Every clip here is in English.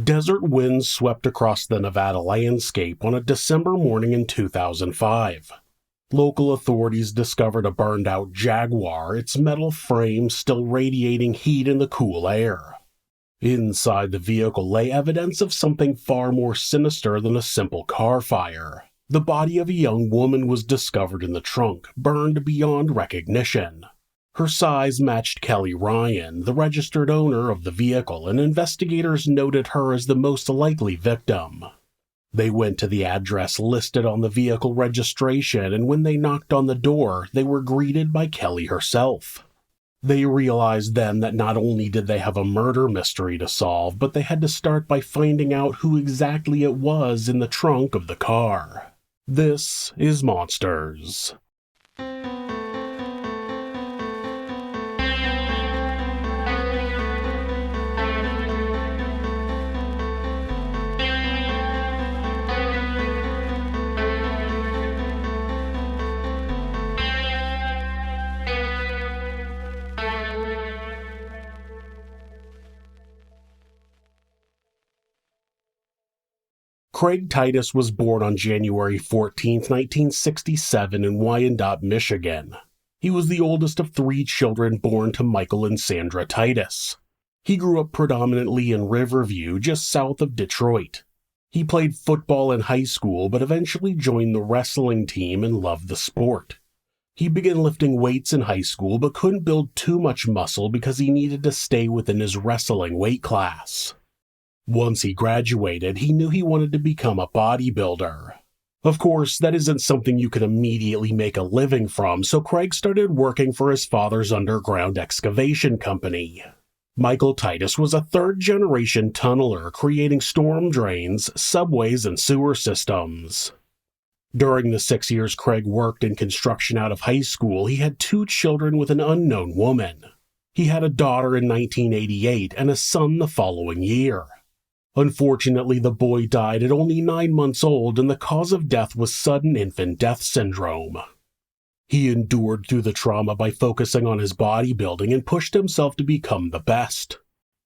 Desert winds swept across the Nevada landscape on a December morning in 2005. Local authorities discovered a burned-out Jaguar, its metal frame still radiating heat in the cool air. Inside the vehicle lay evidence of something far more sinister than a simple car fire. The body of a young woman was discovered in the trunk, burned beyond recognition. Her size matched Kelly Ryan, the registered owner of the vehicle, and investigators noted her as the most likely victim. They went to the address listed on the vehicle registration, and when they knocked on the door, they were greeted by Kelly herself. They realized then that not only did they have a murder mystery to solve, but they had to start by finding out who exactly it was in the trunk of the car. This is Monsters. Craig Titus was born on January 14, 1967 in Wyandotte, Michigan. He was the oldest of 3 children born to Michael and Sandra Titus. He grew up predominantly in Riverview, just south of Detroit. He played football in high school, but eventually joined the wrestling team and loved the sport. He began lifting weights in high school, but couldn't build too much muscle because he needed to stay within his wrestling weight class. Once he graduated, he knew he wanted to become a bodybuilder. Of course, that isn't something you could immediately make a living from, so Craig started working for his father's underground excavation company. Michael Titus was a third-generation tunneler creating storm drains, subways, and sewer systems. During the 6 years Craig worked in construction out of high school, he had 2 children with an unknown woman. He had a daughter in 1988 and a son the following year. Unfortunately, the boy died at only 9 months old, and the cause of death was sudden infant death syndrome. He endured through the trauma by focusing on his bodybuilding and pushed himself to become the best.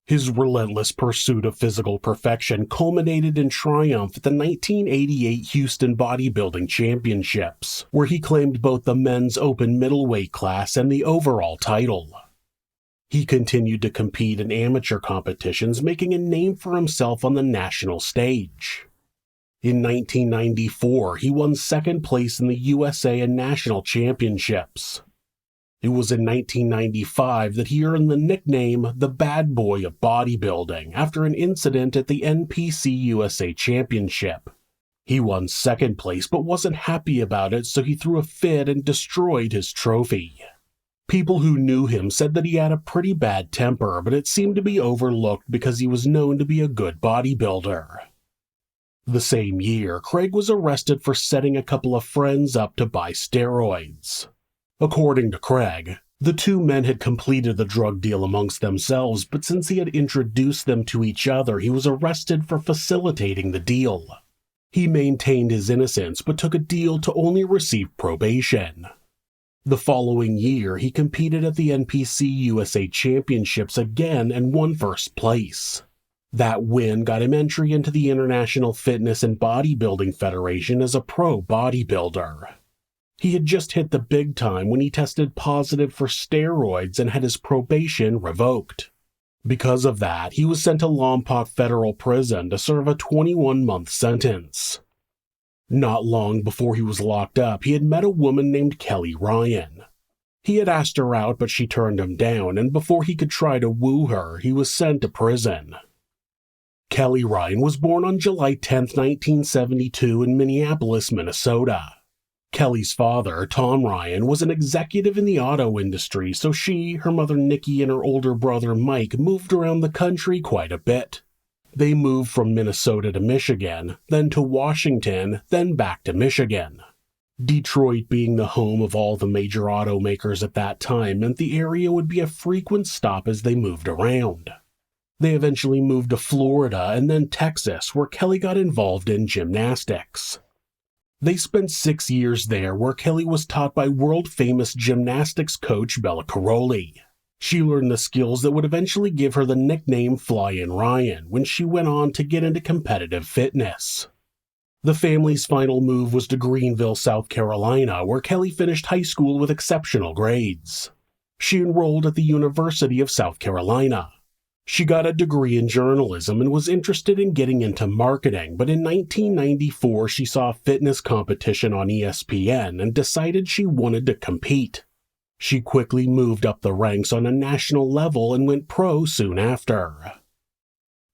His relentless pursuit of physical perfection culminated in triumph at the 1988 Houston Bodybuilding Championships, where he claimed both the men's open middleweight class and the overall title. He continued to compete in amateur competitions, making a name for himself on the national stage. In 1994, he won second place in the USA and national championships. It was in 1995 that he earned the nickname the Bad Boy of Bodybuilding after an incident at the NPC USA Championship. He won second place but wasn't happy about it, so he threw a fit and destroyed his trophy. People who knew him said that he had a pretty bad temper, but it seemed to be overlooked because he was known to be a good bodybuilder. The same year, Craig was arrested for setting a couple of friends up to buy steroids. According to Craig, the 2 men had completed the drug deal amongst themselves, but since he had introduced them to each other, he was arrested for facilitating the deal. He maintained his innocence, but took a deal to only receive probation. The following year, he competed at the NPC USA Championships again and won first place. That win got him entry into the International Fitness and Bodybuilding Federation as a pro bodybuilder. He had just hit the big time when he tested positive for steroids and had his probation revoked. Because of that, he was sent to Lompoc Federal Prison to serve a 21-month sentence. Not long before he was locked up, he had met a woman named Kelly Ryan. He had asked her out, but she turned him down, and before he could try to woo her, he was sent to prison. Kelly Ryan was born on July 10, 1972 in Minneapolis, Minnesota. Kelly's father, Tom Ryan, was an executive in the auto industry, so she, her mother Nikki, and her older brother Mike moved around the country quite a bit. They moved from Minnesota to Michigan, then to Washington, then back to Michigan. Detroit being the home of all the major automakers at that time meant the area would be a frequent stop as they moved around. They eventually moved to Florida and then Texas, where Kelly got involved in gymnastics. They spent 6 years there, where Kelly was taught by world-famous gymnastics coach Bella Caroli. She learned the skills that would eventually give her the nickname Flyin' Ryan when she went on to get into competitive fitness. The family's final move was to Greenville, South Carolina, where Kelly finished high school with exceptional grades. She enrolled at the University of South Carolina. She got a degree in journalism and was interested in getting into marketing, but in 1994 she saw a fitness competition on ESPN and decided she wanted to compete. She quickly moved up the ranks on a national level and went pro soon after.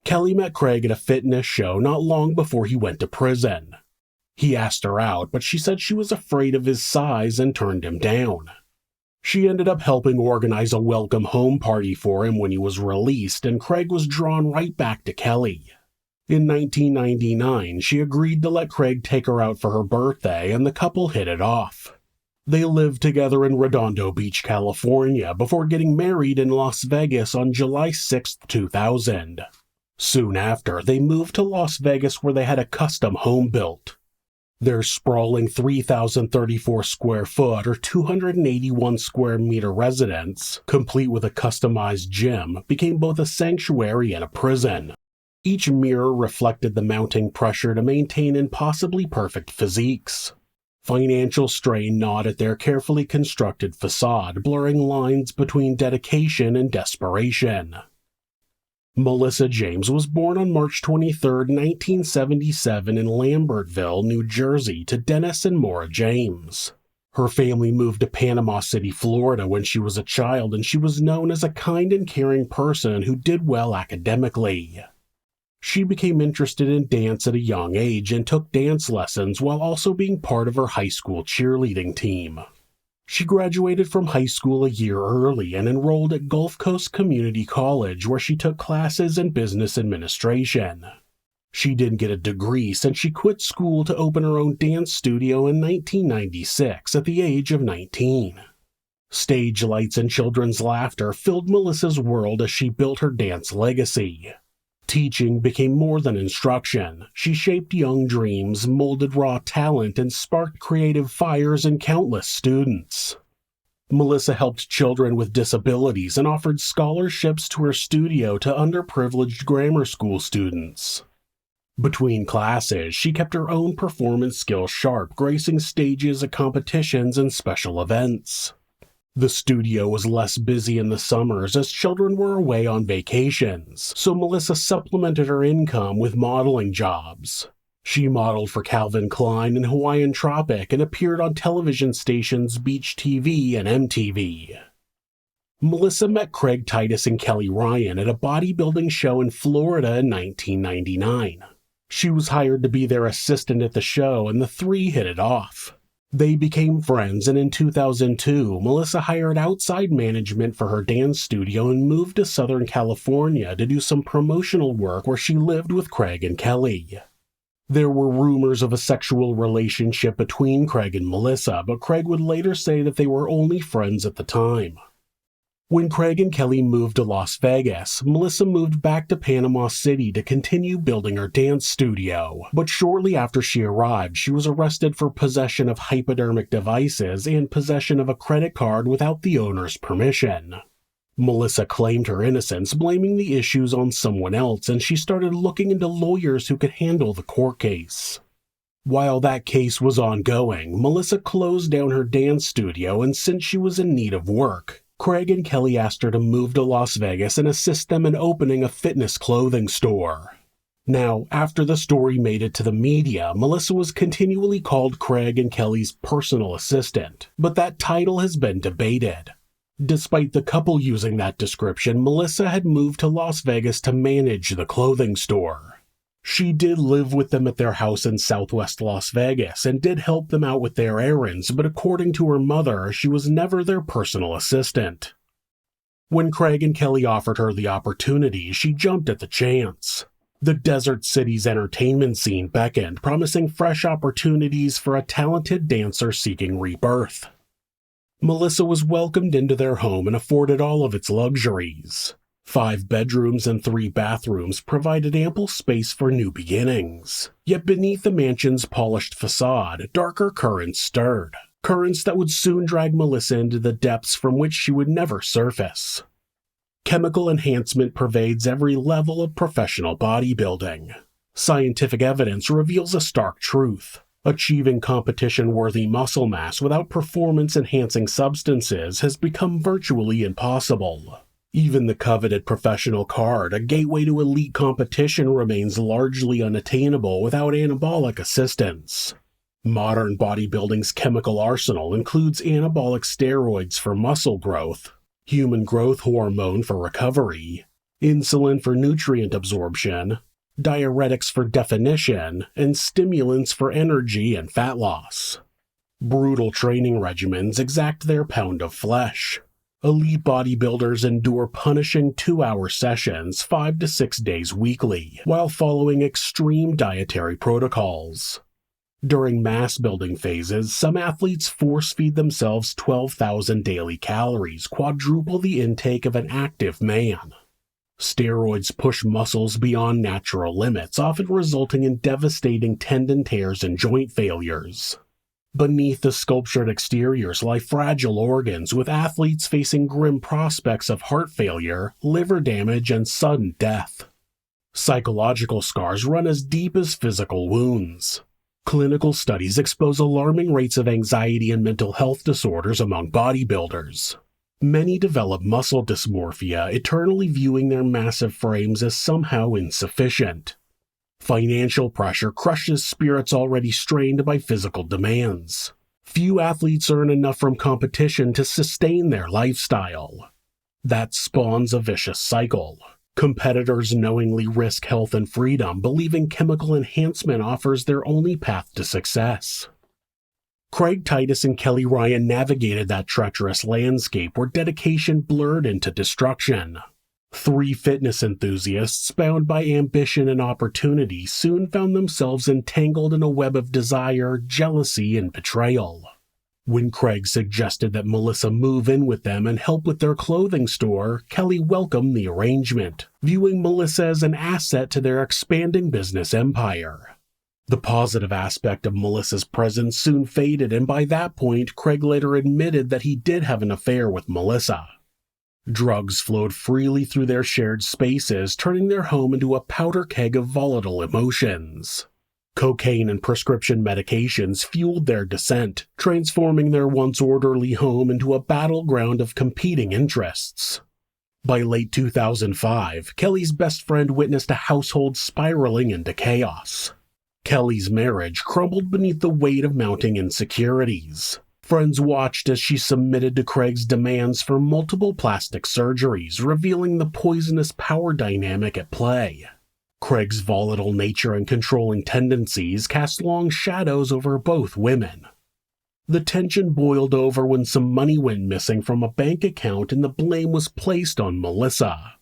Kelly met Craig at a fitness show not long before he went to prison. He asked her out, but she said she was afraid of his size and turned him down. She ended up helping organize a welcome home party for him when he was released, and Craig was drawn right back to Kelly. In 1999, she agreed to let Craig take her out for her birthday, and the couple hit it off. They lived together in Redondo Beach, California, before getting married in Las Vegas on July 6, 2000. Soon after, they moved to Las Vegas where they had a custom home built. Their sprawling 3,034 square foot or 281 square meter residence, complete with a customized gym, became both a sanctuary and a prison. Each mirror reflected the mounting pressure to maintain impossibly perfect physiques. Financial strain gnawed at their carefully constructed facade, blurring lines between dedication and desperation. Melissa James was born on March 23, 1977 in Lambertville, New Jersey, to Dennis and Maura James. Her family moved to Panama City, Florida when she was a child, and she was known as a kind and caring person who did well academically. She became interested in dance at a young age and took dance lessons while also being part of her high school cheerleading team. She graduated from high school a year early and enrolled at Gulf Coast Community College, where she took classes in business administration. She didn't get a degree since she quit school to open her own dance studio in 1996 at the age of 19. Stage lights and children's laughter filled Melissa's world as she built her dance legacy. Teaching became more than instruction. She shaped young dreams, molded raw talent, and sparked creative fires in countless students. Melissa helped children with disabilities and offered scholarships to her studio to underprivileged grammar school students. Between classes, she kept her own performance skills sharp, gracing stages at competitions and special events. The studio was less busy in the summers as children were away on vacations, so Melissa supplemented her income with modeling jobs. She modeled for Calvin Klein and Hawaiian Tropic and appeared on television stations Beach TV and MTV. Melissa met Craig Titus and Kelly Ryan at a bodybuilding show in Florida in 1999. She was hired to be their assistant at the show, and the three hit it off. They became friends, and in 2002, Melissa hired outside management for her dance studio and moved to Southern California to do some promotional work where she lived with Craig and Kelly. There were rumors of a sexual relationship between Craig and Melissa, but Craig would later say that they were only friends at the time. When Craig and Kelly moved to Las Vegas, Melissa moved back to Panama City to continue building her dance studio, but shortly after she arrived, she was arrested for possession of hypodermic devices and possession of a credit card without the owner's permission. Melissa claimed her innocence, blaming the issues on someone else, and she started looking into lawyers who could handle the court case. While that case was ongoing, Melissa closed down her dance studio, and since she was in need of work, Craig and Kelly asked her to move to Las Vegas and assist them in opening a fitness clothing store. Now, after the story made it to the media, Melissa was continually called Craig and Kelly's personal assistant, but that title has been debated. Despite the couple using that description, Melissa had moved to Las Vegas to manage the clothing store. She did live with them at their house in Southwest Las Vegas and did help them out with their errands, but according to her mother, she was never their personal assistant. When Craig and Kelly offered her the opportunity, she jumped at the chance. The Desert City's entertainment scene beckoned, promising fresh opportunities for a talented dancer seeking rebirth. Melissa was welcomed into their home and afforded all of its luxuries. 5 bedrooms and 3 bathrooms provided ample space for new beginnings. Yet beneath the mansion's polished facade, darker currents stirred. Currents that would soon drag Melissa into the depths from which she would never surface. Chemical enhancement pervades every level of professional bodybuilding. Scientific evidence reveals a stark truth. Achieving competition-worthy muscle mass without performance-enhancing substances has become virtually impossible. Even the coveted professional card, a gateway to elite competition, remains largely unattainable without anabolic assistance. Modern bodybuilding's chemical arsenal includes anabolic steroids for muscle growth, human growth hormone for recovery, insulin for nutrient absorption, diuretics for definition, and stimulants for energy and fat loss. Brutal training regimens exact their pound of flesh. Elite bodybuilders endure punishing 2-hour sessions 5 to 6 days weekly, while following extreme dietary protocols. During mass-building phases, some athletes force-feed themselves 12,000 daily calories, quadruple the intake of an active man. Steroids push muscles beyond natural limits, often resulting in devastating tendon tears and joint failures. Beneath the sculptured exteriors lie fragile organs, with athletes facing grim prospects of heart failure, liver damage, and sudden death. Psychological scars run as deep as physical wounds. Clinical studies expose alarming rates of anxiety and mental health disorders among bodybuilders. Many develop muscle dysmorphia, eternally viewing their massive frames as somehow insufficient. Financial pressure crushes spirits already strained by physical demands. Few athletes earn enough from competition to sustain their lifestyle. That spawns a vicious cycle. Competitors knowingly risk health and freedom, believing chemical enhancement offers their only path to success. Craig Titus and Kelly Ryan navigated that treacherous landscape where dedication blurred into destruction. 3 fitness enthusiasts, bound by ambition and opportunity, soon found themselves entangled in a web of desire, jealousy, and betrayal. When Craig suggested that Melissa move in with them and help with their clothing store, Kelly welcomed the arrangement, viewing Melissa as an asset to their expanding business empire. The positive aspect of Melissa's presence soon faded, and by that point, Craig later admitted that he did have an affair with Melissa. Drugs flowed freely through their shared spaces, turning their home into a powder keg of volatile emotions. Cocaine and prescription medications fueled their descent, transforming their once orderly home into a battleground of competing interests. By late 2005, Kelly's best friend witnessed a household spiraling into chaos. Kelly's marriage crumbled beneath the weight of mounting insecurities. Friends watched as she submitted to Craig's demands for multiple plastic surgeries, revealing the poisonous power dynamic at play. Craig's volatile nature and controlling tendencies cast long shadows over both women. The tension boiled over when some money went missing from a bank account and the blame was placed on Melissa.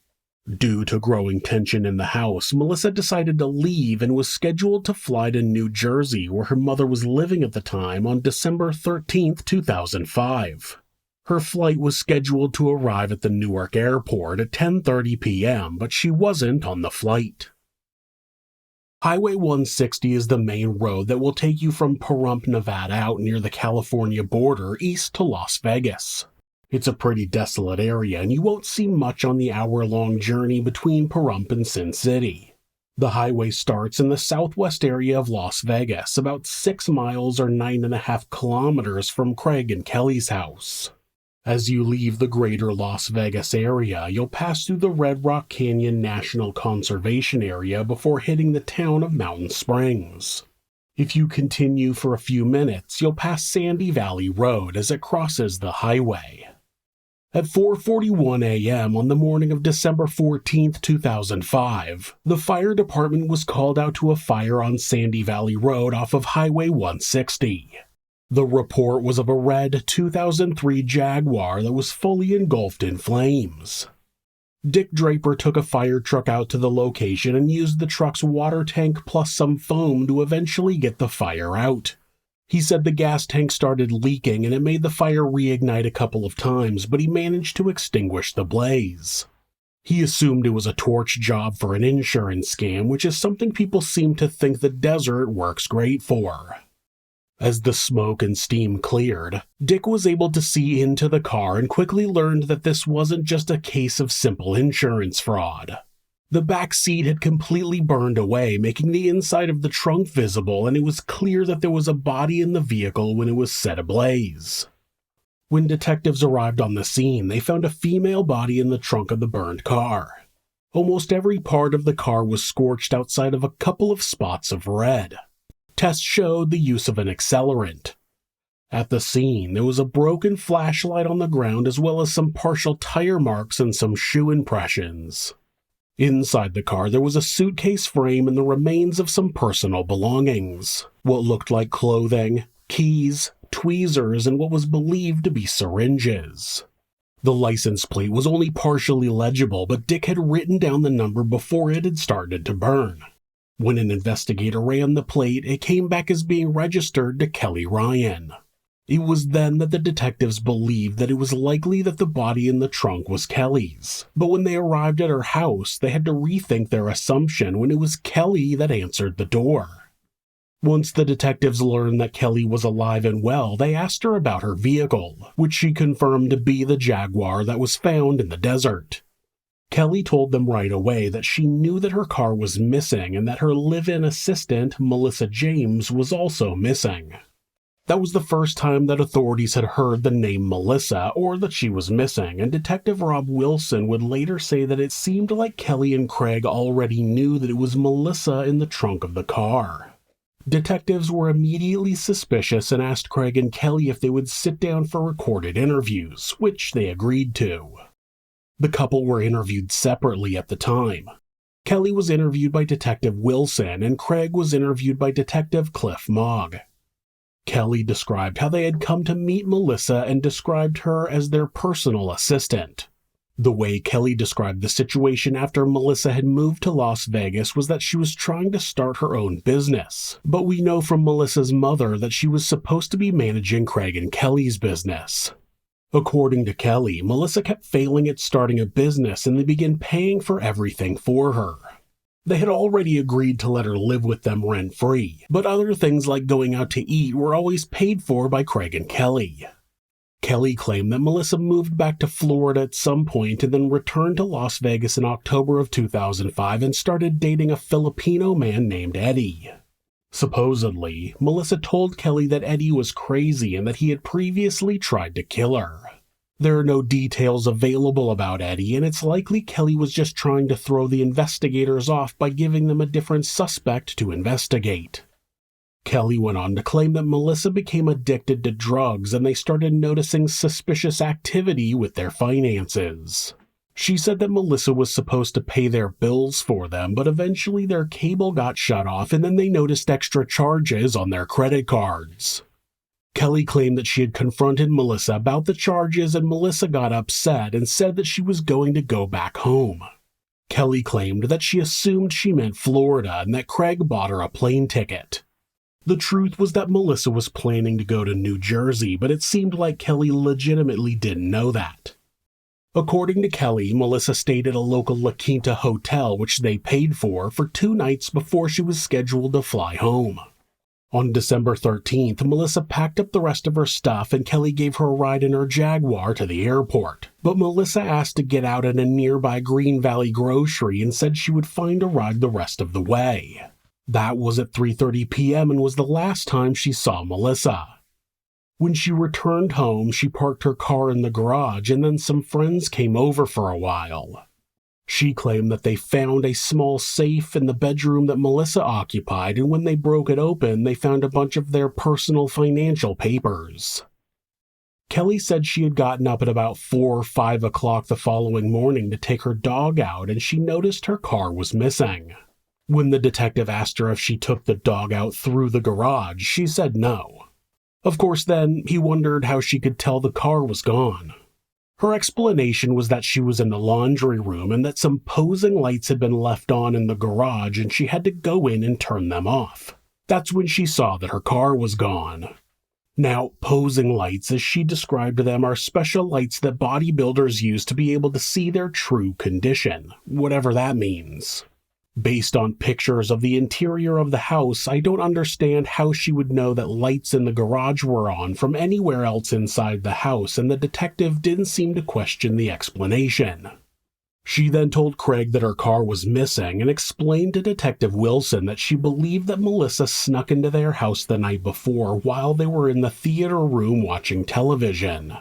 Due to growing tension in the house, Melissa decided to leave and was scheduled to fly to New Jersey, where her mother was living at the time, on December 13, 2005. Her flight was scheduled to arrive at the Newark airport at 10:30 p.m., but she wasn't on the flight. Highway 160 is the main road that will take you from Pahrump, Nevada out near the California border east to Las Vegas. It's a pretty desolate area, and you won't see much on the hour-long journey between Pahrump and Sin City. The highway starts in the southwest area of Las Vegas, about 6 miles or 9.5 kilometers from Craig and Kelly's house. As you leave the greater Las Vegas area, you'll pass through the Red Rock Canyon National Conservation Area before hitting the town of Mountain Springs. If you continue for a few minutes, you'll pass Sandy Valley Road as it crosses the highway. At 4:41 a.m. on the morning of December 14, 2005, the fire department was called out to a fire on Sandy Valley Road off of Highway 160. The report was of a red 2003 Jaguar that was fully engulfed in flames. Dick Draper took a fire truck out to the location and used the truck's water tank plus some foam to eventually get the fire out. He said the gas tank started leaking and it made the fire reignite a couple of times, but he managed to extinguish the blaze. He assumed it was a torch job for an insurance scam, which is something people seem to think the desert works great for. As the smoke and steam cleared, Dick was able to see into the car and quickly learned that this wasn't just a case of simple insurance fraud. The back seat had completely burned away, making the inside of the trunk visible, and it was clear that there was a body in the vehicle when it was set ablaze. When detectives arrived on the scene, they found a female body in the trunk of the burned car. Almost every part of the car was scorched outside of a couple of spots of red. Tests showed the use of an accelerant. At the scene, there was a broken flashlight on the ground as well as some partial tire marks and some shoe impressions. Inside the car, there was a suitcase frame and the remains of some personal belongings, what looked like clothing, keys, tweezers, and what was believed to be syringes. The license plate was only partially legible, but Dick had written down the number before it had started to burn. When an investigator ran the plate, it came back as being registered to Kelly Ryan. It was then that the detectives believed that it was likely that the body in the trunk was Kelly's. But when they arrived at her house, they had to rethink their assumption when it was Kelly that answered the door. Once the detectives learned that Kelly was alive and well, they asked her about her vehicle, which she confirmed to be the Jaguar that was found in the desert. Kelly told them right away that she knew that her car was missing and that her live-in assistant, Melissa James, was also missing. That was the first time that authorities had heard the name Melissa or that she was missing, and Detective Rob Wilson would later say that it seemed like Kelly and Craig already knew that it was Melissa in the trunk of the car. Detectives were immediately suspicious and asked Craig and Kelly if they would sit down for recorded interviews, which they agreed to. The couple were interviewed separately at the time. Kelly was interviewed by Detective Wilson and Craig was interviewed by Detective Cliff Mogg. Kelly described how they had come to meet Melissa and described her as their personal assistant. The way Kelly described the situation after Melissa had moved to Las Vegas was that she was trying to start her own business, but we know from Melissa's mother that she was supposed to be managing Craig and Kelly's business. According to Kelly, Melissa kept failing at starting a business and they began paying for everything for her. They had already agreed to let her live with them rent-free, but other things like going out to eat were always paid for by Craig and Kelly. Kelly claimed that Melissa moved back to Florida at some point and then returned to Las Vegas in October of 2005 and started dating a Filipino man named Eddie. Supposedly, Melissa told Kelly that Eddie was crazy and that he had previously tried to kill her. There are no details available about Eddie, and it's likely Kelly was just trying to throw the investigators off by giving them a different suspect to investigate. Kelly went on to claim that Melissa became addicted to drugs and they started noticing suspicious activity with their finances. She said that Melissa was supposed to pay their bills for them, but eventually their cable got shut off and then they noticed extra charges on their credit cards. Kelly claimed that she had confronted Melissa about the charges and Melissa got upset and said that she was going to go back home. Kelly claimed that she assumed she meant Florida and that Craig bought her a plane ticket. The truth was that Melissa was planning to go to New Jersey, but it seemed like Kelly legitimately didn't know that. According to Kelly, Melissa stayed at a local La Quinta hotel which they paid for 2 nights before she was scheduled to fly home. On December 13th, Melissa packed up the rest of her stuff and Kelly gave her a ride in her Jaguar to the airport. But Melissa asked to get out at a nearby Green Valley grocery and said she would find a ride the rest of the way. That was at 3:30 p.m. and was the last time she saw Melissa. When she returned home, she parked her car in the garage and then some friends came over for a while. She claimed that they found a small safe in the bedroom that Melissa occupied, and when they broke it open, they found a bunch of their personal financial papers. Kelly said she had gotten up at about 4 or 5 o'clock the following morning to take her dog out, and she noticed her car was missing. When the detective asked her if she took the dog out through the garage, she said no. Of course, then, he wondered how she could tell the car was gone. Her explanation was that she was in the laundry room and that some posing lights had been left on in the garage and she had to go in and turn them off. That's when she saw that her car was gone. Now, posing lights, as she described them, are special lights that bodybuilders use to be able to see their true condition, whatever that means. Based on pictures of the interior of the house, I don't understand how she would know that lights in the garage were on from anywhere else inside the house, and the detective didn't seem to question the explanation. She then told Craig that her car was missing and explained to Detective Wilson that she believed that Melissa snuck into their house the night before while they were in the theater room watching television.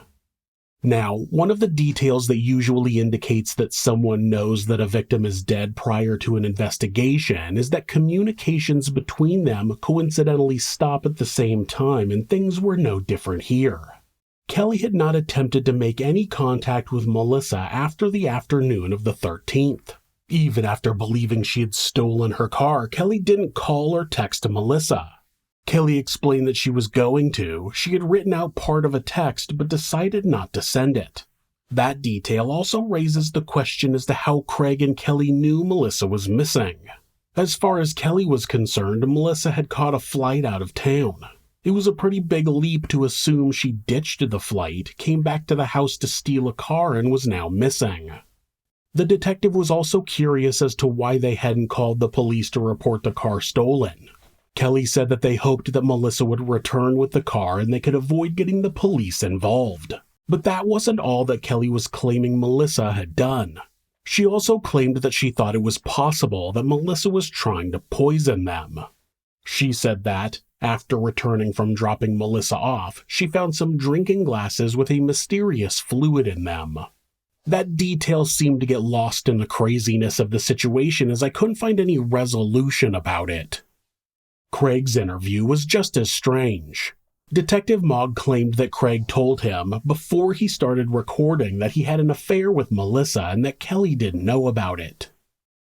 Now, one of the details that usually indicates that someone knows that a victim is dead prior to an investigation is that communications between them coincidentally stop at the same time, and things were no different here. Kelly had not attempted to make any contact with Melissa after the afternoon of the 13th. Even after believing she had stolen her car, Kelly didn't call or text Melissa. Kelly explained that she was going to. She had written out part of a text but decided not to send it. That detail also raises the question as to how Craig and Kelly knew Melissa was missing. As far as Kelly was concerned, Melissa had caught a flight out of town. It was a pretty big leap to assume she ditched the flight, came back to the house to steal a car, and was now missing. The detective was also curious as to why they hadn't called the police to report the car stolen. Kelly said that they hoped that Melissa would return with the car and they could avoid getting the police involved. But that wasn't all that Kelly was claiming Melissa had done. She also claimed that she thought it was possible that Melissa was trying to poison them. She said that, after returning from dropping Melissa off, she found some drinking glasses with a mysterious fluid in them. That detail seemed to get lost in the craziness of the situation as I couldn't find any resolution about it. Craig's interview was just as strange. Detective Mogg claimed that Craig told him before he started recording that he had an affair with Melissa and that Kelly didn't know about it.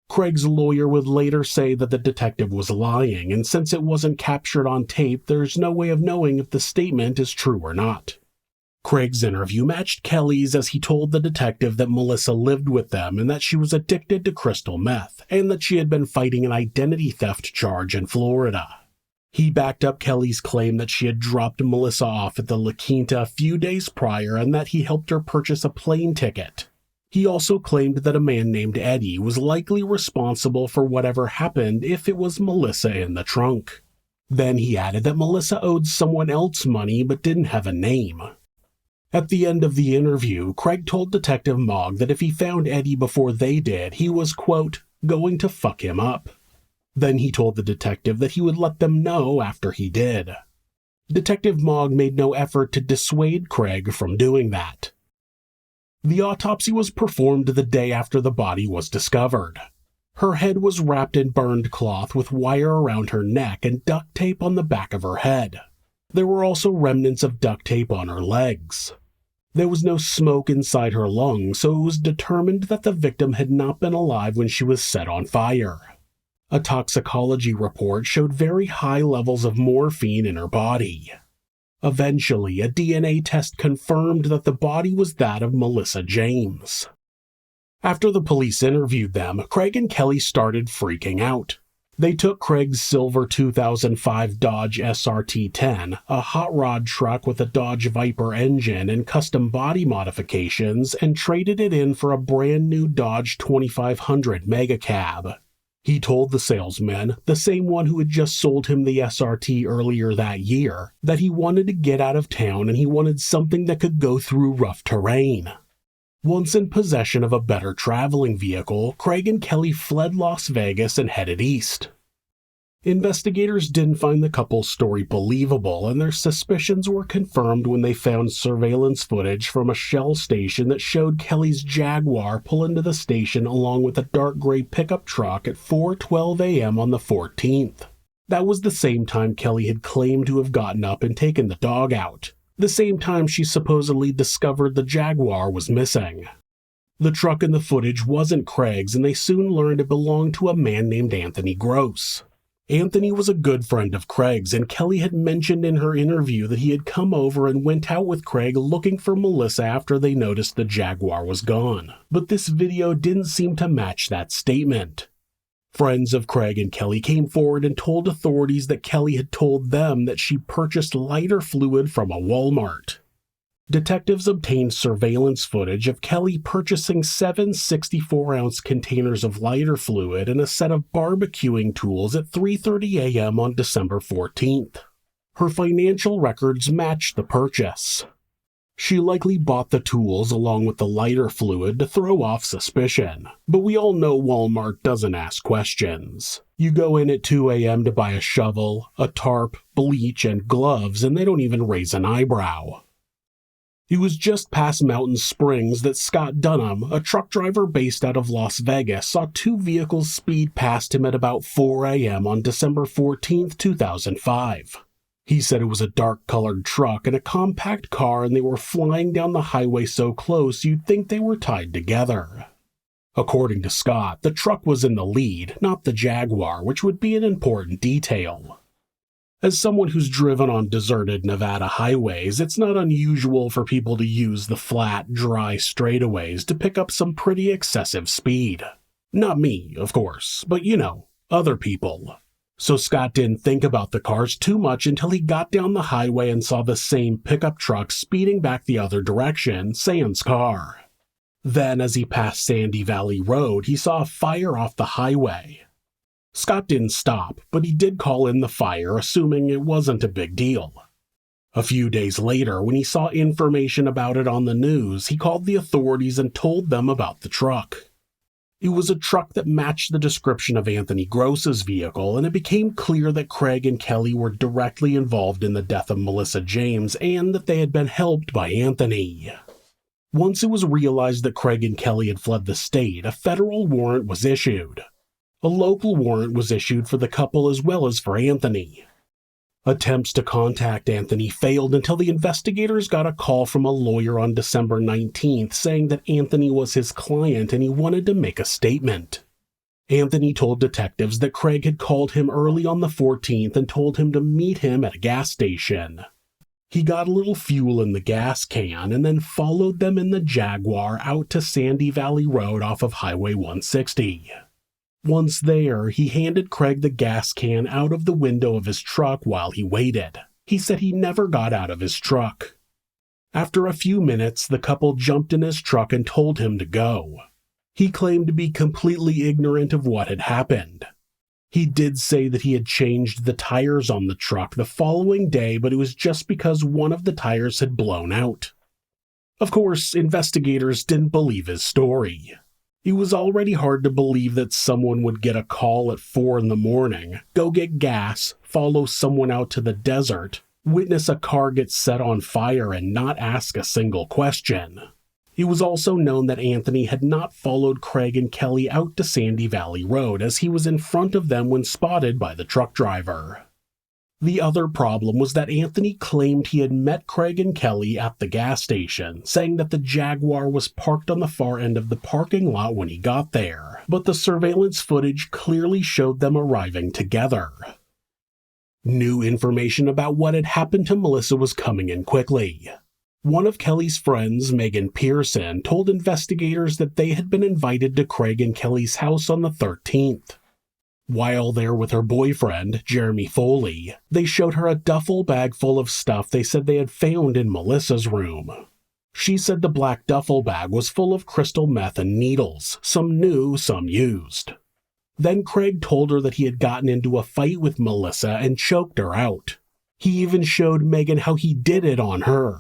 Craig's lawyer would later say that the detective was lying, and since it wasn't captured on tape, there's no way of knowing if the statement is true or not. Craig's interview matched Kelly's as he told the detective that Melissa lived with them and that she was addicted to crystal meth, and that she had been fighting an identity theft charge in Florida. He backed up Kelly's claim that she had dropped Melissa off at the La Quinta a few days prior and that he helped her purchase a plane ticket. He also claimed that a man named Eddie was likely responsible for whatever happened if it was Melissa in the trunk. Then he added that Melissa owed someone else money but didn't have a name. At the end of the interview, Craig told Detective Mogg that if he found Eddie before they did, he was, quote, going to fuck him up. Then he told the detective that he would let them know after he did. Detective Mogg made no effort to dissuade Craig from doing that. The autopsy was performed the day after the body was discovered. Her head was wrapped in burned cloth with wire around her neck and duct tape on the back of her head. There were also remnants of duct tape on her legs. There was no smoke inside her lungs, so it was determined that the victim had not been alive when she was set on fire. A toxicology report showed very high levels of morphine in her body. Eventually, a DNA test confirmed that the body was that of Melissa James. After the police interviewed them, Craig and Kelly started freaking out. They took Craig's silver 2005 Dodge SRT-10, a hot rod truck with a Dodge Viper engine and custom body modifications, and traded it in for a brand new Dodge 2500 Mega Cab. He told the salesman, the same one who had just sold him the SRT earlier that year, that he wanted to get out of town and he wanted something that could go through rough terrain. Once in possession of a better traveling vehicle, Craig and Kelly fled Las Vegas and headed east. Investigators didn't find the couple's story believable, and their suspicions were confirmed when they found surveillance footage from a Shell station that showed Kelly's Jaguar pull into the station along with a dark gray pickup truck at 4:12 a.m. on the 14th. That was the same time Kelly had claimed to have gotten up and taken the dog out. The same time she supposedly discovered the Jaguar was missing. The truck in the footage wasn't Craig's, and they soon learned it belonged to a man named Anthony Gross. Anthony was a good friend of Craig's, and Kelly had mentioned in her interview that he had come over and went out with Craig looking for Melissa after they noticed the Jaguar was gone. But this video didn't seem to match that statement. Friends of Craig and Kelly came forward and told authorities that Kelly had told them that she purchased lighter fluid from a Walmart. Detectives obtained surveillance footage of Kelly purchasing 7 64-ounce containers of lighter fluid and a set of barbecuing tools at 3:30 a.m. on December 14th. Her financial records matched the purchase. She likely bought the tools along with the lighter fluid to throw off suspicion, but we all know Walmart doesn't ask questions. You go in at 2 a.m. to buy a shovel, a tarp, bleach, and gloves, and they don't even raise an eyebrow. It was just past Mountain Springs that Scott Dunham, a truck driver based out of Las Vegas, saw 2 vehicles speed past him at about 4 a.m. on December 14, 2005. He said it was a dark-colored truck and a compact car, and they were flying down the highway so close you'd think they were tied together. According to Scott, the truck was in the lead, not the Jaguar, which would be an important detail. As someone who's driven on deserted Nevada highways, it's not unusual for people to use the flat, dry straightaways to pick up some pretty excessive speed. Not me, of course, but other people. So Scott didn't think about the cars too much until he got down the highway and saw the same pickup truck speeding back the other direction, sans car. Then, as he passed Sandy Valley Road, he saw a fire off the highway. Scott didn't stop, but he did call in the fire, assuming it wasn't a big deal. A few days later, when he saw information about it on the news, he called the authorities and told them about the truck. It was a truck that matched the description of Anthony Gross's vehicle, and it became clear that Craig and Kelly were directly involved in the death of Melissa James and that they had been helped by Anthony. Once it was realized that Craig and Kelly had fled the state, a federal warrant was issued. A local warrant was issued for the couple as well as for Anthony. Attempts to contact Anthony failed until the investigators got a call from a lawyer on December 19th saying that Anthony was his client and he wanted to make a statement. Anthony told detectives that Craig had called him early on the 14th and told him to meet him at a gas station. He got a little fuel in the gas can and then followed them in the Jaguar out to Sandy Valley Road off of Highway 160. Once there, he handed Craig the gas can out of the window of his truck while he waited. He said he never got out of his truck. After a few minutes, the couple jumped in his truck and told him to go. He claimed to be completely ignorant of what had happened. He did say that he had changed the tires on the truck the following day, but it was just because one of the tires had blown out. Of course, investigators didn't believe his story. It was already hard to believe that someone would get a call at 4 a.m, go get gas, follow someone out to the desert, witness a car get set on fire, and not ask a single question. It was also known that Anthony had not followed Craig and Kelly out to Sandy Valley Road, as he was in front of them when spotted by the truck driver. The other problem was that Anthony claimed he had met Craig and Kelly at the gas station, saying that the Jaguar was parked on the far end of the parking lot when he got there, but the surveillance footage clearly showed them arriving together. New information about what had happened to Melissa was coming in quickly. One of Kelly's friends, Megan Pearson, told investigators that they had been invited to Craig and Kelly's house on the 13th. While there with her boyfriend, Jeremy Foley, they showed her a duffel bag full of stuff they said they had found in Melissa's room. She said the black duffel bag was full of crystal meth and needles, some new, some used. Then Craig told her that he had gotten into a fight with Melissa and choked her out. He even showed Megan how he did it on her.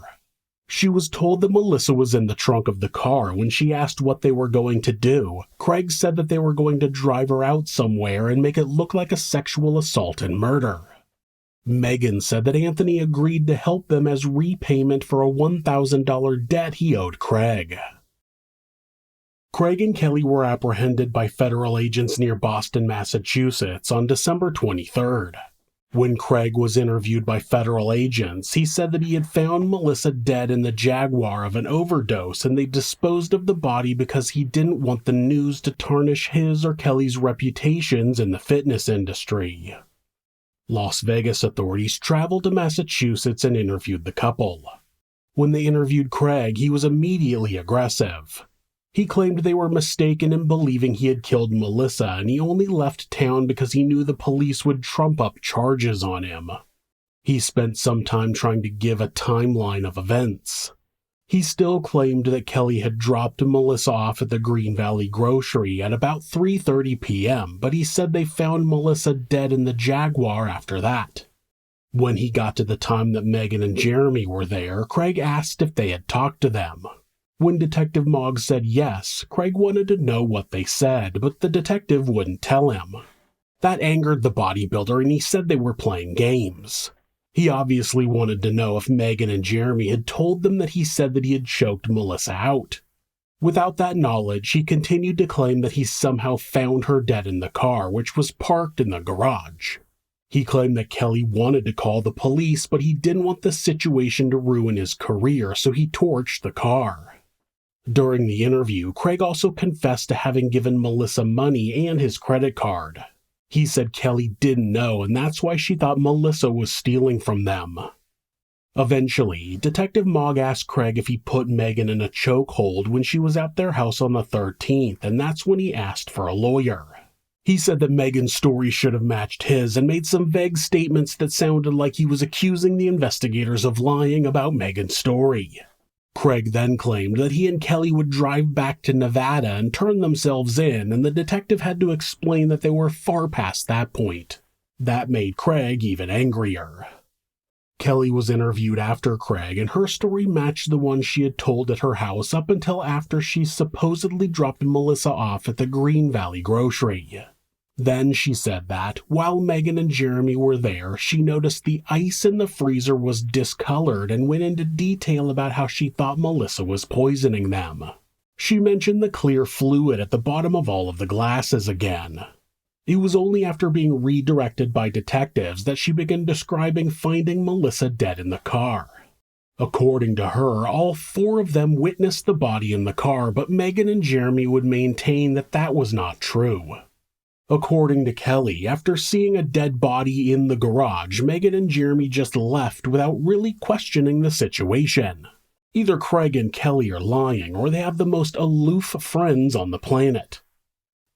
She was told that Melissa was in the trunk of the car. When she asked what they were going to do, Craig said that they were going to drive her out somewhere and make it look like a sexual assault and murder. Megan said that Anthony agreed to help them as repayment for a $1,000 debt he owed Craig. Craig and Kelly were apprehended by federal agents near Boston, Massachusetts on December 23rd. When Craig was interviewed by federal agents, he said that he had found Melissa dead in the Jaguar of an overdose and they disposed of the body because he didn't want the news to tarnish his or Kelly's reputations in the fitness industry. Las Vegas authorities traveled to Massachusetts and interviewed the couple. When they interviewed Craig, he was immediately aggressive. He claimed they were mistaken in believing he had killed Melissa, and he only left town because he knew the police would trump up charges on him. He spent some time trying to give a timeline of events. He still claimed that Kelly had dropped Melissa off at the Green Valley grocery at about 3:30 p.m., but he said they found Melissa dead in the Jaguar after that. When he got to the time that Megan and Jeremy were there, Craig asked if they had talked to them. When Detective Moggs said yes, Craig wanted to know what they said, but the detective wouldn't tell him. That angered the bodybuilder, and he said they were playing games. He obviously wanted to know if Megan and Jeremy had told them that he said that he had choked Melissa out. Without that knowledge, he continued to claim that he somehow found her dead in the car, which was parked in the garage. He claimed that Kelly wanted to call the police, but he didn't want the situation to ruin his career, so he torched the car. During the interview, Craig also confessed to having given Melissa money and his credit card. He said Kelly didn't know, and that's why she thought Melissa was stealing from them. Eventually, Detective Mogg asked Craig if he put Megan in a chokehold when she was at their house on the 13th, and that's when he asked for a lawyer. He said that Megan's story should have matched his and made some vague statements that sounded like he was accusing the investigators of lying about Megan's story. Craig then claimed that he and Kelly would drive back to Nevada and turn themselves in, and the detective had to explain that they were far past that point. That made Craig even angrier. Kelly was interviewed after Craig, and her story matched the one she had told at her house up until after she supposedly dropped Melissa off at the Green Valley grocery. Then she said that, while Megan and Jeremy were there, she noticed the ice in the freezer was discolored and went into detail about how she thought Melissa was poisoning them. She mentioned the clear fluid at the bottom of all of the glasses again. It was only after being redirected by detectives that she began describing finding Melissa dead in the car. According to her, all four of them witnessed the body in the car, but Megan and Jeremy would maintain that that was not true. According to Kelly, after seeing a dead body in the garage, Megan and Jeremy just left without really questioning the situation. Either Craig and Kelly are lying, or they have the most aloof friends on the planet.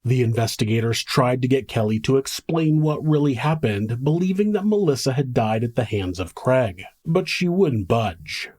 The investigators tried to get Kelly to explain what really happened, believing that Melissa had died at the hands of Craig, but she wouldn't budge.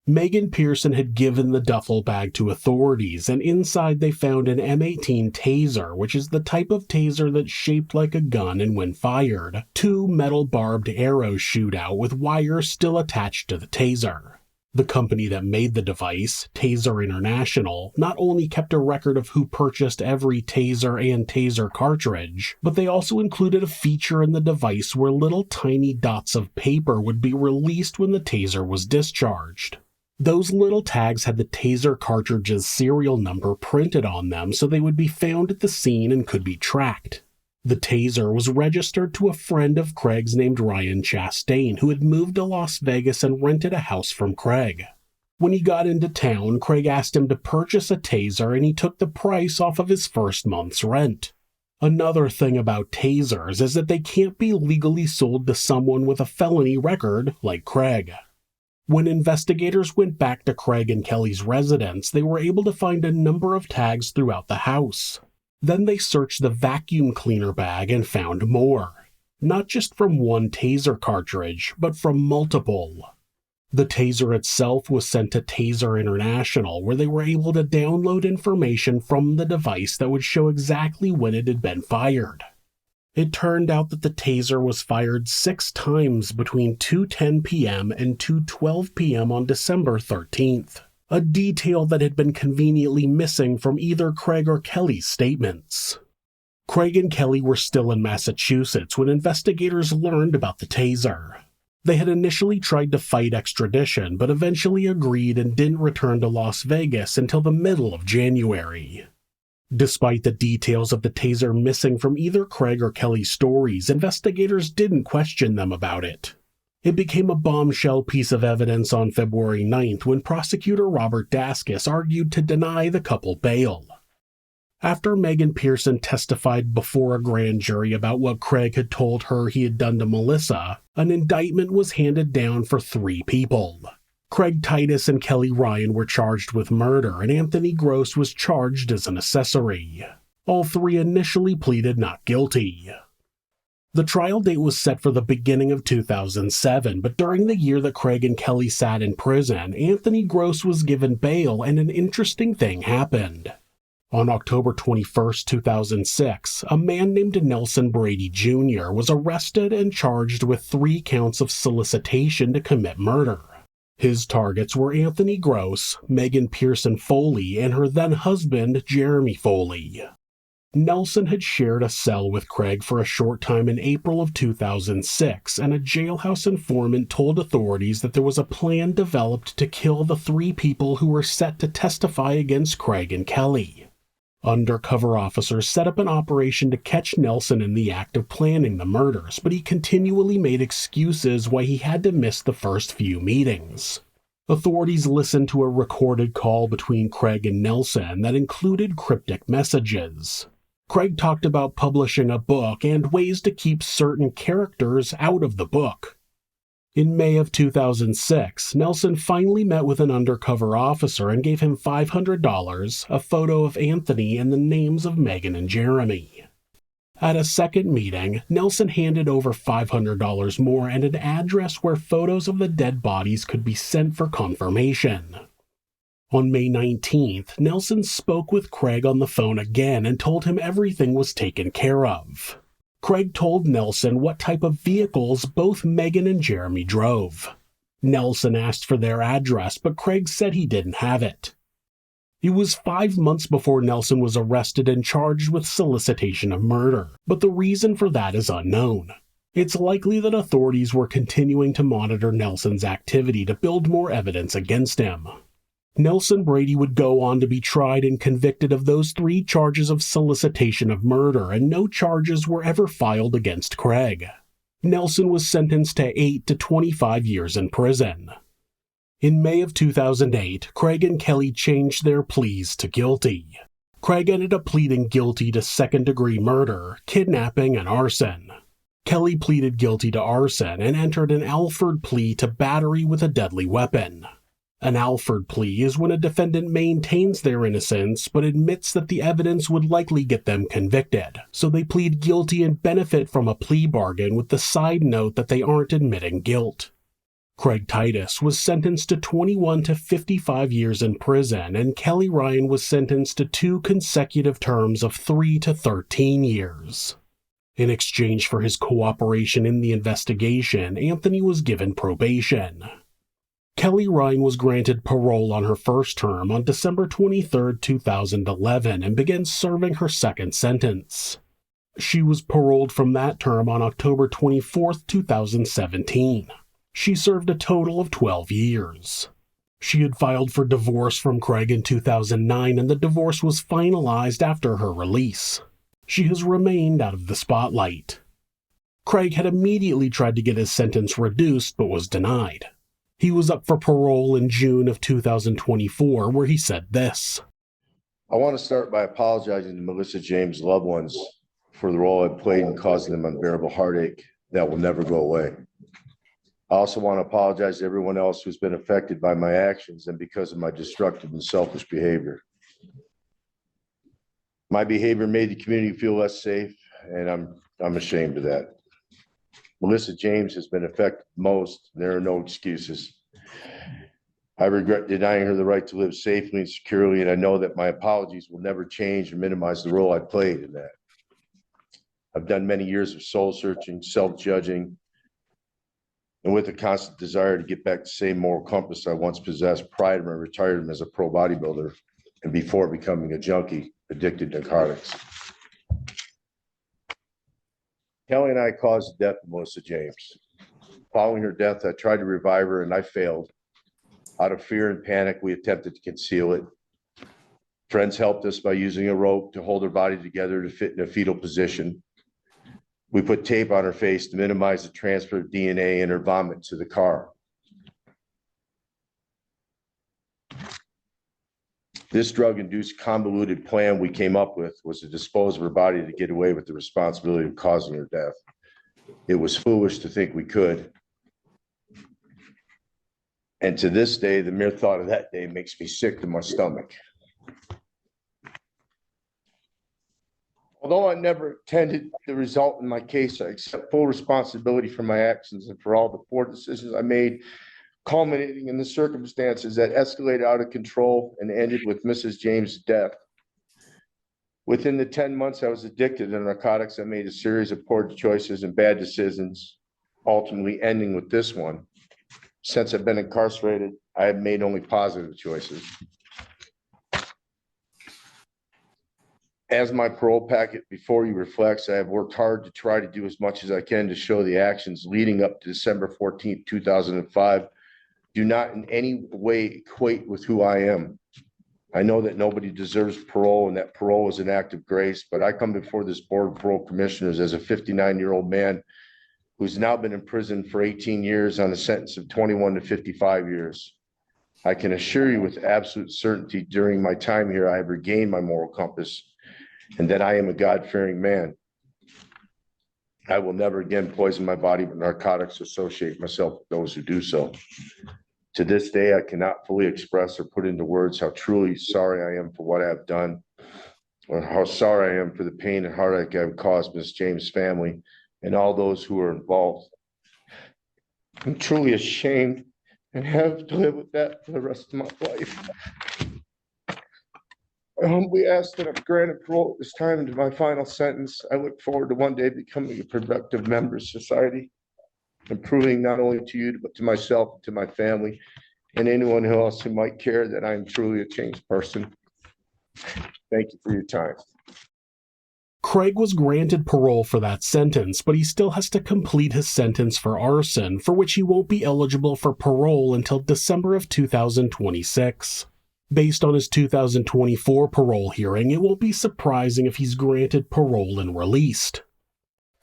Megan Pearson had given the duffel bag to authorities, and inside they found an M18 taser, which is the type of taser that's shaped like a gun and when fired, 2 metal barbed arrows shoot out with wires still attached to the taser. The company that made the device, Taser International, not only kept a record of who purchased every taser and taser cartridge, but they also included a feature in the device where little tiny dots of paper would be released when the taser was discharged. Those little tags had the taser cartridge's serial number printed on them so they would be found at the scene and could be tracked. The taser was registered to a friend of Craig's named Ryan Chastain, who had moved to Las Vegas and rented a house from Craig. When he got into town, Craig asked him to purchase a taser, and he took the price off of his first month's rent. Another thing about tasers is that they can't be legally sold to someone with a felony record like Craig. When investigators went back to Craig and Kelly's residence, they were able to find a number of tags throughout the house. Then they searched the vacuum cleaner bag and found more. Not just from one taser cartridge, but from multiple. The taser itself was sent to Taser International, where they were able to download information from the device that would show exactly when it had been fired. It turned out that the taser was fired 6 times between 2:10 p.m. and 2:12 p.m. on December 13th, a detail that had been conveniently missing from either Craig or Kelly's statements. Craig and Kelly were still in Massachusetts when investigators learned about the taser. They had initially tried to fight extradition, but eventually agreed and didn't return to Las Vegas until the middle of January. Despite the details of the taser missing from either Craig or Kelly's stories, investigators didn't question them about it. It became a bombshell piece of evidence on February 9th when prosecutor Robert Daskis argued to deny the couple bail. After Megan Pearson testified before a grand jury about what Craig had told her he had done to Melissa, an indictment was handed down for 3 people. Craig Titus and Kelly Ryan were charged with murder, and Anthony Gross was charged as an accessory. All 3 initially pleaded not guilty. The trial date was set for the beginning of 2007, but during the year that Craig and Kelly sat in prison, Anthony Gross was given bail and an interesting thing happened. On October 21, 2006, a man named Nelson Brady Jr. was arrested and charged with 3 counts of solicitation to commit murder. His targets were Anthony Gross, Megan Pearson Foley, and her then-husband, Jeremy Foley. Nelson had shared a cell with Craig for a short time in April of 2006, and a jailhouse informant told authorities that there was a plan developed to kill the 3 people who were set to testify against Craig and Kelly. Undercover officers set up an operation to catch Nelson in the act of planning the murders, but he continually made excuses why he had to miss the first few meetings. Authorities listened to a recorded call between Craig and Nelson that included cryptic messages. Craig talked about publishing a book and ways to keep certain characters out of the book. In May of 2006, Nelson finally met with an undercover officer and gave him $500, a photo of Anthony, and the names of Megan and Jeremy. At a second meeting, Nelson handed over $500 more and an address where photos of the dead bodies could be sent for confirmation. On May 19th, Nelson spoke with Craig on the phone again and told him everything was taken care of. Craig told Nelson what type of vehicles both Megan and Jeremy drove. Nelson asked for their address, but Craig said he didn't have it. It was 5 months before Nelson was arrested and charged with solicitation of murder, but the reason for that is unknown. It's likely that authorities were continuing to monitor Nelson's activity to build more evidence against him. Nelson Brady would go on to be tried and convicted of those 3 charges of solicitation of murder, and no charges were ever filed against Craig. Nelson was sentenced to 8 to 25 years in prison. In May of 2008, Craig and Kelly changed their pleas to guilty. Craig ended up pleading guilty to second-degree murder, kidnapping, and arson. Kelly pleaded guilty to arson and entered an Alford plea to battery with a deadly weapon. An Alford plea is when a defendant maintains their innocence but admits that the evidence would likely get them convicted, so they plead guilty and benefit from a plea bargain with the side note that they aren't admitting guilt. Craig Titus was sentenced to 21 to 55 years in prison, and Kelly Ryan was sentenced to 2 consecutive terms of 3 to 13 years. In exchange for his cooperation in the investigation, Anthony was given probation. Kelly Ryan was granted parole on her first term on December 23, 2011, and began serving her second sentence. She was paroled from that term on October 24, 2017. She served a total of 12 years. She had filed for divorce from Craig in 2009, and the divorce was finalized after her release. She has remained out of the spotlight. Craig had immediately tried to get his sentence reduced, but was denied. He was up for parole in June of 2024, where he said this. I want to start by apologizing to Melissa James' loved ones for the role I played in causing them unbearable heartache that will never go away. I also want to apologize to everyone else who's been affected by my actions and because of my destructive and selfish behavior. My behavior made the community feel less safe, and I'm ashamed of that. Melissa James has been affected most. There are no excuses. I regret denying her the right to live safely and securely, and I know that my apologies will never change or minimize the role I played in that. I've done many years of soul searching, self-judging, and with a constant desire to get back to the same moral compass I once possessed prior to my retirement as a pro bodybuilder and before becoming a junkie addicted to narcotics. Kelly and I caused the death of Melissa James. Following her death, I tried to revive her and I failed. Out of fear and panic, we attempted to conceal it. Friends helped us by using a rope to hold her body together to fit in a fetal position. We put tape on her face to minimize the transfer of DNA and her vomit to the car. This drug-induced convoluted plan we came up with was to dispose of her body to get away with the responsibility of causing her death. It was foolish to think we could. And to this day, the mere thought of that day makes me sick to my stomach. Although I never intended the result in my case, I accept full responsibility for my actions and for all the poor decisions I made, culminating in the circumstances that escalated out of control and ended with Mrs. James' death. Within the 10 months I was addicted to narcotics, I made a series of poor choices and bad decisions, ultimately ending with this one. Since I've been incarcerated, I have made only positive choices. As my parole packet before you reflects, I have worked hard to try to do as much as I can to show the actions leading up to December 14th, 2005 do not in any way equate with who I am. I know that nobody deserves parole and that parole is an act of grace, but I come before this board of parole commissioners as a 59-year-old man who's now been in prison for 18 years on a sentence of 21 to 55 years. I can assure you with absolute certainty during my time here, I have regained my moral compass and that I am a God-fearing man. I will never again poison my body with narcotics or associate myself with those who do so. To this day, I cannot fully express or put into words how truly sorry I am for what I have done, or how sorry I am for the pain and heartache I have caused Miss James' family and all those who are involved. I'm truly ashamed and have to live with that for the rest of my life. I humbly ask that I'm granted parole at this time into my final sentence. I look forward to one day becoming a productive member of society and proving not only to you, but to myself, to my family, and anyone else who might care that I am truly a changed person. Thank you for your time. Craig was granted parole for that sentence, but he still has to complete his sentence for arson, for which he won't be eligible for parole until December of 2026. Based on his 2024 parole hearing, it won't be surprising if he's granted parole and released.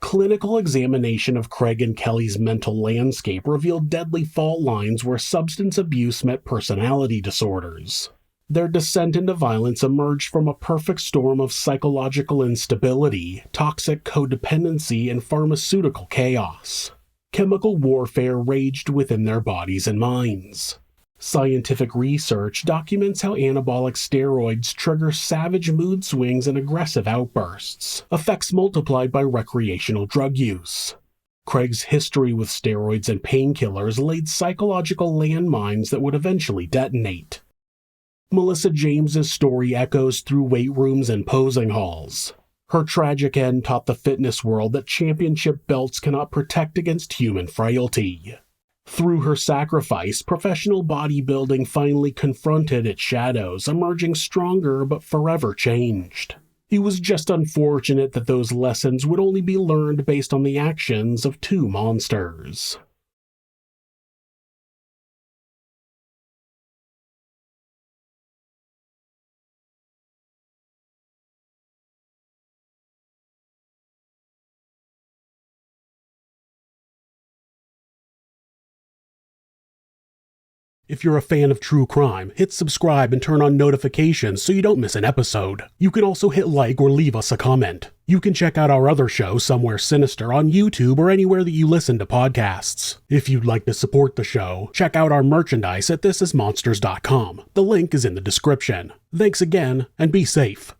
Clinical examination of Craig and Kelly's mental landscape revealed deadly fault lines where substance abuse met personality disorders. Their descent into violence emerged from a perfect storm of psychological instability, toxic codependency, and pharmaceutical chaos. Chemical warfare raged within their bodies and minds. Scientific research documents how anabolic steroids trigger savage mood swings and aggressive outbursts, effects multiplied by recreational drug use. Craig's history with steroids and painkillers laid psychological landmines that would eventually detonate. Melissa James's story echoes through weight rooms and posing halls. Her tragic end taught the fitness world that championship belts cannot protect against human frailty. Through her sacrifice, professional bodybuilding finally confronted its shadows, emerging stronger but forever changed. It was just unfortunate that those lessons would only be learned based on the actions of two monsters. If you're a fan of true crime, hit subscribe and turn on notifications so you don't miss an episode. You can also hit like or leave us a comment. You can check out our other show, Somewhere Sinister, on YouTube or anywhere that you listen to podcasts. If you'd like to support the show, check out our merchandise at thisismonsters.com. The link is in the description. Thanks again, and be safe.